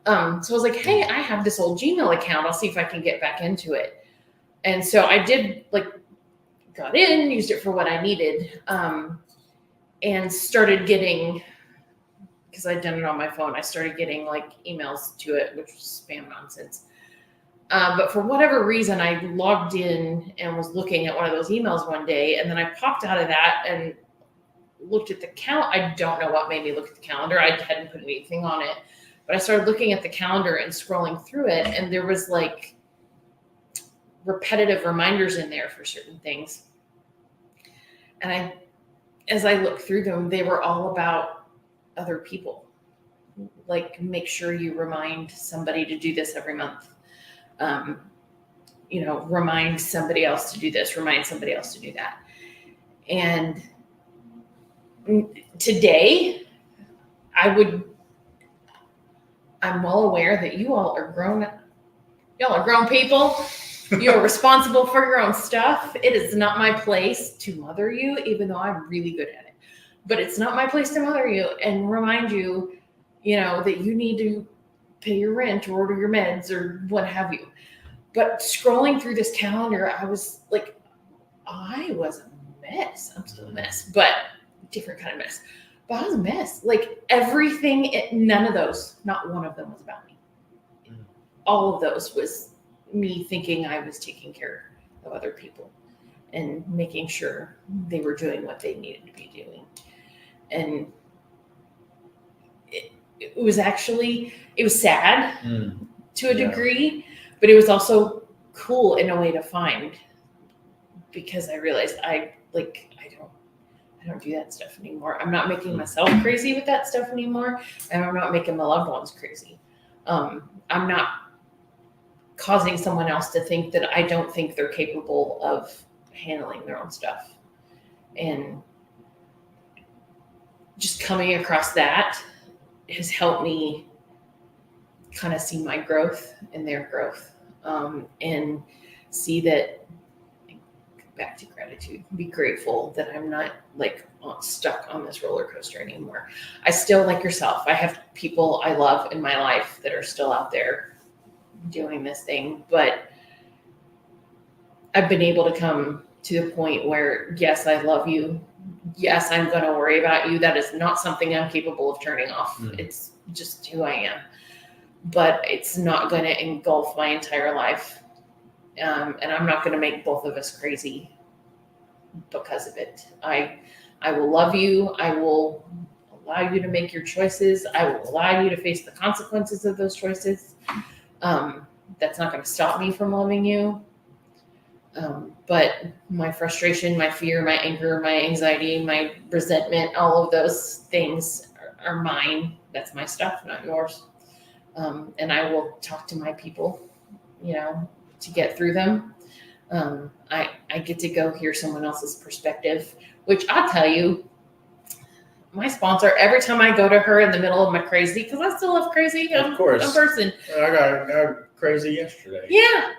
So I was like, hey, I have this old Gmail account. I'll see if I can get back into it. And so I did, like, got in, used it for what I needed, and started getting, because I'd done it on my phone, I started getting like emails to it, which was spam nonsense. But for whatever reason, I logged in and was looking at one of those emails one day, and then I popped out of that and looked at the calendar. I don't know what made me look at the calendar. I hadn't put anything on it, but I started looking at the calendar and scrolling through it, and there was like repetitive reminders in there for certain things. And as I looked through them, they were all about other people. Like, make sure you remind somebody to do this every month. Remind somebody else to do this, remind somebody else to do that. And today, I'm well aware that you all are grown. Y'all are grown people. You're responsible for your own stuff. It is not my place to mother you, even though I'm really good at it. But it's not my place to mother you and remind you, that you need to pay your rent or order your meds or what have you. But scrolling through this calendar, I was like, I was a mess. I'm still a mess, but different kind of mess. But I was a mess. Like everything, none of those, not one of them was about me. All of those was me thinking I was taking care of other people and making sure they were doing what they needed to be doing. And it was sad to a degree, but it was also cool in a way to find, because I realized I don't do that stuff anymore. I'm not making myself crazy with that stuff anymore, and I'm not making my loved ones crazy. I'm not causing someone else to think that I don't think they're capable of handling their own stuff. And just coming across that has helped me kind of see my growth and their growth, and see that, back to gratitude, be grateful that I'm not like stuck on this roller coaster anymore. I still, like yourself, I have people I love in my life that are still out there doing this thing, but I've been able to come to the point where, yes, I love you. Yes, I'm going to worry about you. That is not something I'm capable of turning off. It's just who I am. But it's not going to engulf my entire life. And I'm not going to make both of us crazy because of it. I will love you. I will allow you to make your choices. I will allow you to face the consequences of those choices. That's not going to stop me from loving you. But my frustration, my fear, my anger, my anxiety, my resentment, all of those things are mine. That's my stuff, not yours. And I will talk to my people, to get through them. I get to go hear someone else's perspective, which I'll tell you, my sponsor, every time I go to her in the middle of my crazy, because I still love crazy. Of course. I'm a person. I got crazy yesterday. Yeah.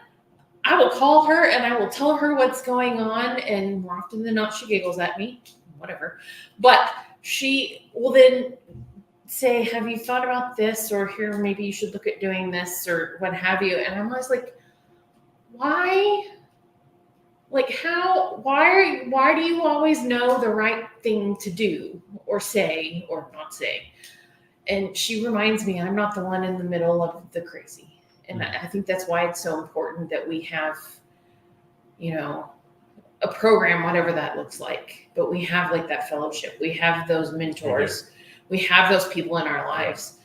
I will call her and I will tell her what's going on, and more often than not, she giggles at me, whatever. But she will then say, have you thought about this? Or here, maybe you should look at doing this, or what have you. And I'm always like, why? Like, how, why do you always know the right thing to do or say or not say? And she reminds me, I'm not the one in the middle of the crazy. And I think that's why it's so important that we have, a program, whatever that looks like, but we have like that fellowship. We have those mentors. we have those people in our lives.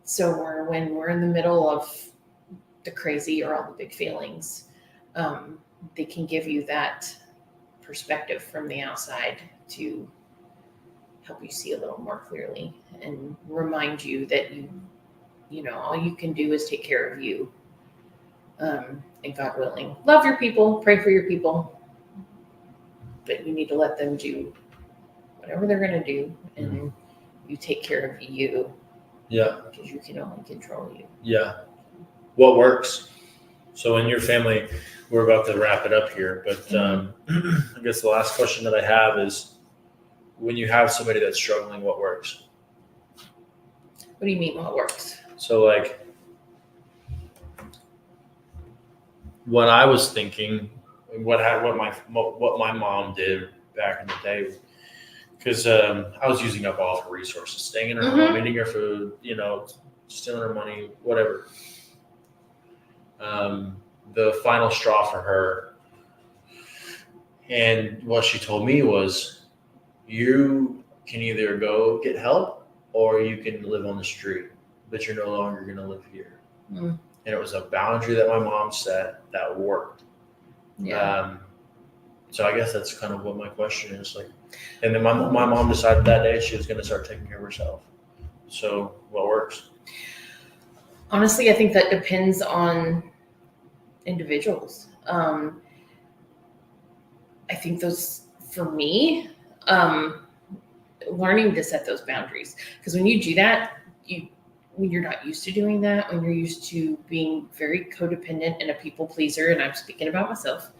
So when we're in the middle of the crazy or all the big feelings, they can give you that perspective from the outside to help you see a little more clearly and remind you that you know, all you can do is take care of you. And God willing, love your people, pray for your people, but you need to let them do whatever they're going to do, and you take care of you. Yeah. Because you can only control you. Yeah. What works? So in your family, we're about to wrap it up here, but I guess the last question that I have is, when you have somebody that's struggling, what works? What do you mean what works? So like, what I was thinking, what my mom did back in the day, because I was using up all of her resources, staying in her home, eating her food, you know, stealing her money, whatever. The final straw for her, and what she told me was, you can either go get help or you can live on the street, but you're no longer going to live here. And it was a boundary that my mom set that worked. Yeah. So I guess that's kind of what my question is, like. And then my mom decided that day she was going to start taking care of herself. So what works? Honestly, I think that depends on individuals. I think those, for me, learning to set those boundaries, because when you do that, when you're not used to doing that, when you're used to being very codependent and a people pleaser, and I'm speaking about myself,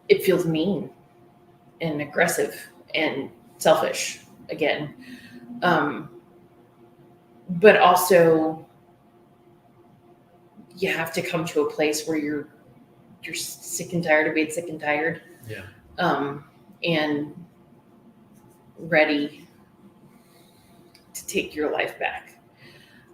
it feels mean and aggressive and selfish again. But also, you have to come to a place where you're sick and tired of being sick and tired. And ready to take your life back.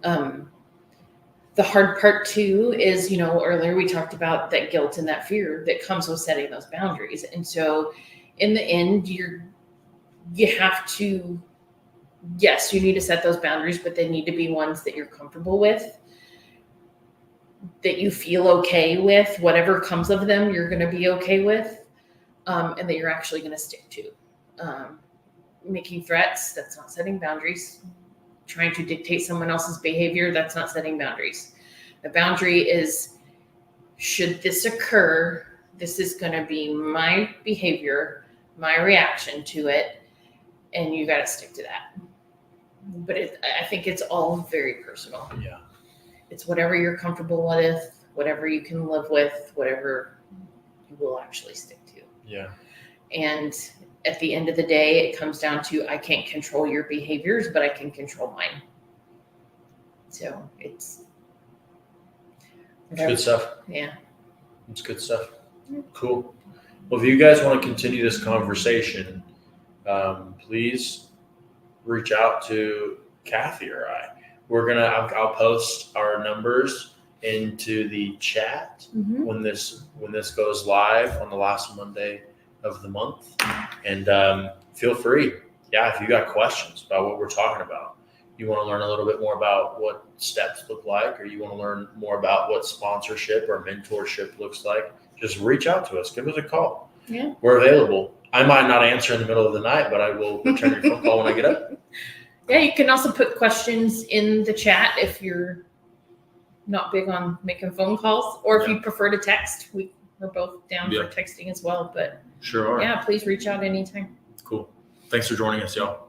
The hard part too is, you know, earlier we talked about that guilt and that fear that comes with setting those boundaries. And so in the end, you have to, yes, you need to set those boundaries, but they need to be ones that you're comfortable with, that you feel okay with. Whatever comes of them, you're going to be okay with, and that you're actually going to stick to. Making threats, that's not setting boundaries. Trying to dictate someone else's behavior, that's not setting boundaries. The boundary is, should this occur, this is going to be my behavior, my reaction to it, and you got to stick to that. But I think it's all very personal. Yeah. It's whatever you're comfortable with, whatever you can live with, whatever you will actually stick to. Yeah. And at the end of the day, it comes down to, I can't control your behaviors, but I can control mine. So it's good stuff. Yeah. It's good stuff. Cool. Well, if you guys want to continue this conversation, please reach out to Cathy or I. I'll post our numbers into the chat when this goes live on the last Monday of the month, and feel free. Yeah, if you got questions about what we're talking about, you want to learn a little bit more about what steps look like, or you want to learn more about what sponsorship or mentorship looks like, just reach out to us. Give us a call. Yeah, we're available. I might not answer in the middle of the night, but I will return your phone call when I get up. Yeah, you can also put questions in the chat if you're not big on making phone calls, or if you prefer to text. We're both down for texting as well, but sure are. Yeah, please reach out anytime. Cool. Thanks for joining us, y'all.